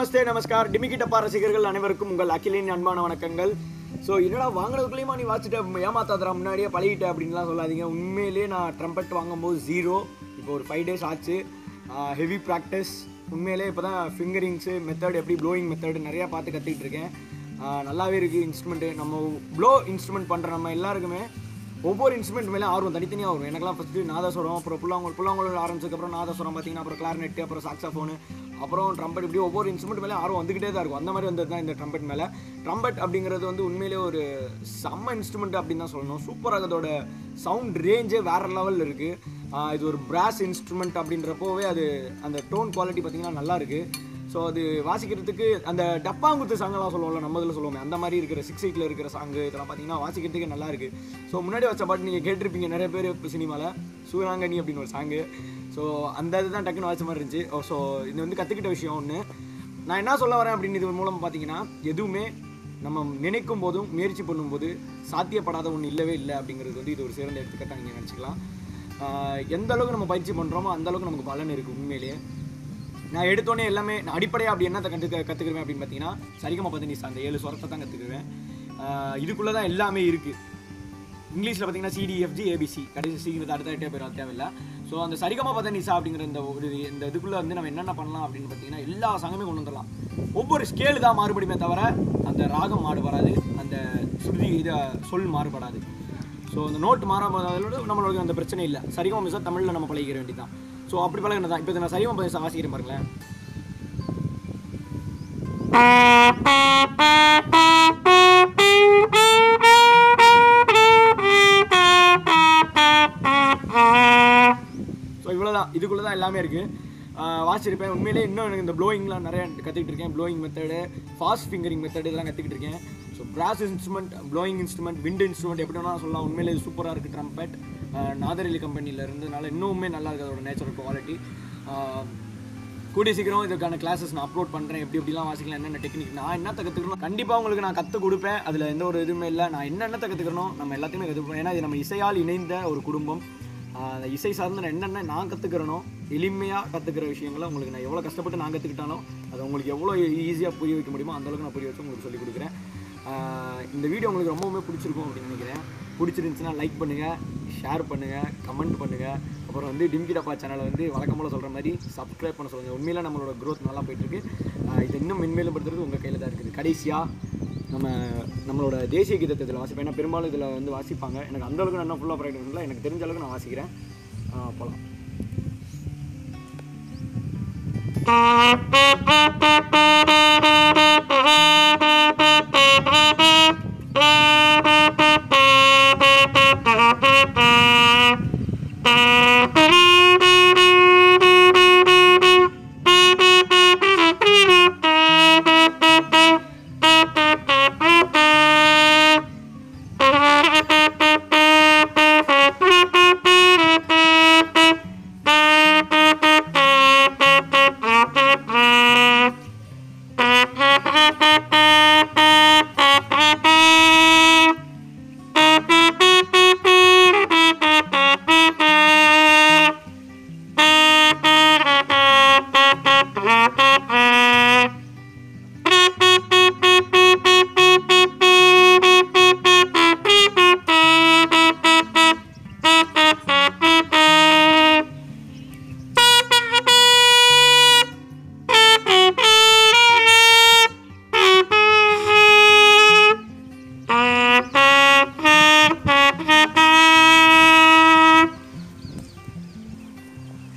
நமஸ்தே நமஸ்கார் டிமிக்கி டப்பா ரசிகர்கள் அனைவருக்கும் உங்கள் அகிலின் அன்பான வணக்கங்கள். ஸோ என்னடா வாங்கினதுக்குள்ளேயுமா நீ வாசிட்ட ஏமாத்தாதரா முன்னாடியே பழகிட்ட அப்படின்லாம் சொல்லாதீங்க. உண்மையிலேயே நான் ட்ரம்பெட் வாங்கும்போது 0. இப்போ ஒரு 5 days ஆச்சு. Heavy practice. உண்மையிலே இப்போ தான் ஃபிங்கரிங்ஸு மெத்தட் எப்படி ப்ளோயிங் மெத்தட் நிறையா பார்த்து கற்றுக்கிட்டு இருக்கேன். நல்லாவே இருக்குது இன்ஸ்ட்ருமெண்ட்டு. நம்ம ப்ளோ இன்ஸ்ட்ருமெண்ட் பண்ணுற நம்ம எல்லாருக்குமே ஒவ்வொரு இன்ஸ்ட்ருமெண்ட் மேலே ஆர்வம் தனித்தனியாக வரும். எனக்குலாம் ஃபஸ்ட்டு நாதஸ்வரம், அப்புறம் புல்லாங்குழல் ஆரம்பிச்சதுக்கப்புறம் நாதஸ்வரம் பார்த்தீங்கன்னா, அப்புறம் கிளாரினெட்டு, அப்புறம் சாக்ஸாஃபோனு, அப்புறம் ட்ரம்பெட், இப்படி ஒவ்வொரு இன்ஸ்ட்ருமெண்ட் மேலே ஆர்வம் வந்துக்கிட்டே தான் இருக்கும். அந்த மாதிரி வந்தது தான் இந்த ட்ரம்பெட் மேலே. ட்ரம்பெட் அப்படிங்கிறது வந்து உண்மையிலே ஒரு செம்ம இன்ஸ்ட்ருமெண்ட் அப்படின்னு தான் சொல்லணும். சூப்பராக அதோட சவுண்ட் ரேஞ்சே வேறு லெவலில் இருக்குது. இது ஒரு பிராஸ் இன்ஸ்ட்ருமெண்ட் அப்படின்றப்போவே அது அந்த டோன் குவாலிட்டி பார்த்திங்கன்னா நல்லாயிருக்கு. ஸோ அது வாசிக்கிறதுக்கு அந்த டப்பாங்குத்து சாங்கெல்லாம் சொல்லுவோம்ல, நம்ம இதில் சொல்லுவோமே, அந்த மாதிரி இருக்கிற 6/8 இருக்கிற சாங்கு இதெல்லாம் பார்த்தீங்கன்னா வாசிக்கிறதுக்கு நல்லா இருக்குது. ஸோ முன்னாடி வச்ச பாட்டு நீங்கள் கேட்டிருப்பீங்க நிறைய பேர் இப்போ சினிமாவில், சூராங்கனி அப்படின்னு ஒரு சாங்கு. ஸோ அந்த இதுதான் டக்குன்னு வாய்ச்ச மாதிரி இருந்துச்சு. ஸோ இது வந்து கற்றுக்கிட்ட விஷயம் ஒன்று. நான் என்ன சொல்ல வரேன் அப்படின்னு இது மூலம் பார்த்தீங்கன்னா, எதுவுமே நம்ம நினைக்கும் போதும் முயற்சி பண்ணும்போது சாத்தியப்படாத ஒன்று இல்லவே இல்லை அப்படிங்கிறது வந்து இது ஒரு சிறந்த எடுத்துக்காட்டாக நீங்கள் நினச்சிக்கலாம். எந்த அளவுக்கு நம்ம பயிற்சி பண்ணுறோமோ அந்த அளவுக்கு நமக்கு பலன் இருக்குது. உண்மையிலேயே நான் எடுத்தோடனே எல்லாமே நான் அடிப்படையாக அப்படி என்ன கற்றுக்குவேன் அப்படின்னு பார்த்தீங்கன்னா, சரிகமா பதனிசா அந்த 7 ஸ்வரத்தை தான் கற்றுக்குவேன். இதுக்குள்ளே தான் எல்லாமே இருக்குது. இங்கிலீஷில் பார்த்தீங்கன்னா CDFG ABC கடைசி சீக்கிரத்தை அடுத்த பேர் தேவையில்லை. ஸோ அந்த சரிகமா பதனிசா அப்படிங்கிற இந்த இதுக்குள்ளே வந்து நம்ம என்னென்ன பண்ணலாம் அப்படின்னு பார்த்தீங்கன்னா, எல்லா சாங்கமே கொண்டு வந்துடலாம். ஒவ்வொரு ஸ்கேலு தான் மாறுபடுமே தவிர அந்த ராகம் மாறுபடாது, அந்த சுருதி சொல் மாறுபடாது. ஸோ அந்த நோட்டு மாறாமதோட நம்மளுக்கு அந்த பிரச்சனை இல்லை. சரிகமா மிசா தமிழில் நம்ம பழகிற வேண்டியதான். ஸோ அப்படி பழகினது தான். இப்போ நான் சரிகமா பதனிசா வாசிக்கிறேன் பாருங்களேன். ஸோ இவ்வளோதான், இதுக்குள்ளே தான் எல்லாமே இருக்குது. வாசிச்சிருப்பேன். உண்மையிலே இன்னும் எனக்கு இந்த ப்ளோயிங்லாம் நிறைய கற்றுக்கிட்டு இருக்கேன். Blowing method, fast fingering method இதெல்லாம் கற்றுக்கிட்டு இருக்கேன். So brass instrument, blowing instrument, wind instrument எப்படி வேணாலும் சொல்லலாம். உண்மையிலே இது சூப்பராக இருக்குது. ட்ரம்பெட் நாதரிலி கம்பெனியில் இருந்ததுனால இன்னுமே நல்லா இருக்குது அதோட நேச்சுரல் குவாலிட்டி. கூடிய சீக்கிரம் இதுக்கான கிளாஸஸ் நான் அப்லோட் பண்ணுறேன். எப்படிலாம் வாசிக்கலாம், என்னென்ன டெக்னிக், நான் என்னத்தை கற்றுக்கணும் கண்டிப்பாக உங்களுக்கு நான் கற்றுக் கொடுப்பேன். அதில் எந்த ஒரு இதுவுமே இல்லை. நான் என்னென்னத்தை கற்றுக்கணும் நம்ம எல்லாத்தையுமே கற்றுப்போம். ஏன்னா இது நம்ம இசையால் இணைந்த ஒரு குடும்பம். அந்த இசை சார்ந்து நான் என்னென்ன நான் கற்றுக்கிறனோ, எளிமையாக கற்றுக்கிற விஷயங்களை உங்களுக்கு நான் எவ்வளோ கஷ்டப்பட்டு நான் கற்றுக்கிட்டாலும் அது உங்களுக்கு எவ்வளோ ஈஸியாக புரிய வைக்க முடியுமோ அந்தளவுக்கு நான் புரிய வச்சு உங்களுக்கு சொல்லிக் கொடுக்குறேன். இந்த வீடியோ உங்களுக்கு ரொம்பவுமே பிடிச்சிருக்கும் அப்படின்னு நினைக்கிறேன். பிடிச்சிருந்துச்சுன்னா லைக் பண்ணுங்கள், ஷேர் பண்ணுங்கள், கமெண்ட் பண்ணுங்கள். அப்புறம் வந்து டிமிக்கி டப்பா சேனலை வந்து வழக்கம் போல் சொல்கிற மாதிரி சப்ஸ்கிரைப் பண்ண சொல்லுங்கள். உண்மையில நம்மளோட க்ரோத் நல்லா போயிட்டுருக்கு. இது இன்னும் மென்மேலும் படுத்துறது உங்கள் கையில் தான் இருக்குது. கடைசியாக நம்மளோட தேசிய கீதத்தை இதில் வாசிப்பேன். ஏன்னா பெரும்பாலும் இதில் வந்து வாசிப்பாங்க. எனக்கு அந்தளவுக்கு நான் ஃபுல்லாக ப்ராக்டிஸ் இல்லை. எனக்கு தெரிஞ்ச அளவுக்கு நான் வாசிக்கிறேன். போகலாம்.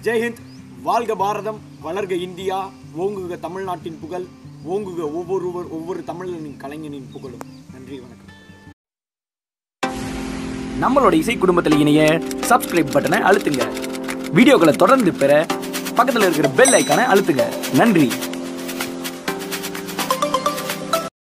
ஜெய்ஹிந்த். வாழ்க பாரதம், வளர்க இந்தியா, ஓங்குக தமிழ்நாட்டின் புகழ், ஓங்குக ஒவ்வொரு தமிழனின் கலைஞனின் புகழும். நன்றி, வணக்கம். நம்மளோட இசை குடும்பத்தில் இணைய சப்ஸ்கிரைப் பட்டனை அழுத்துங்க. வீடியோக்களை தொடர்ந்து பெற பக்கத்தில் இருக்கிற பெல் ஐக்கானை அழுத்துங்க. நன்றி.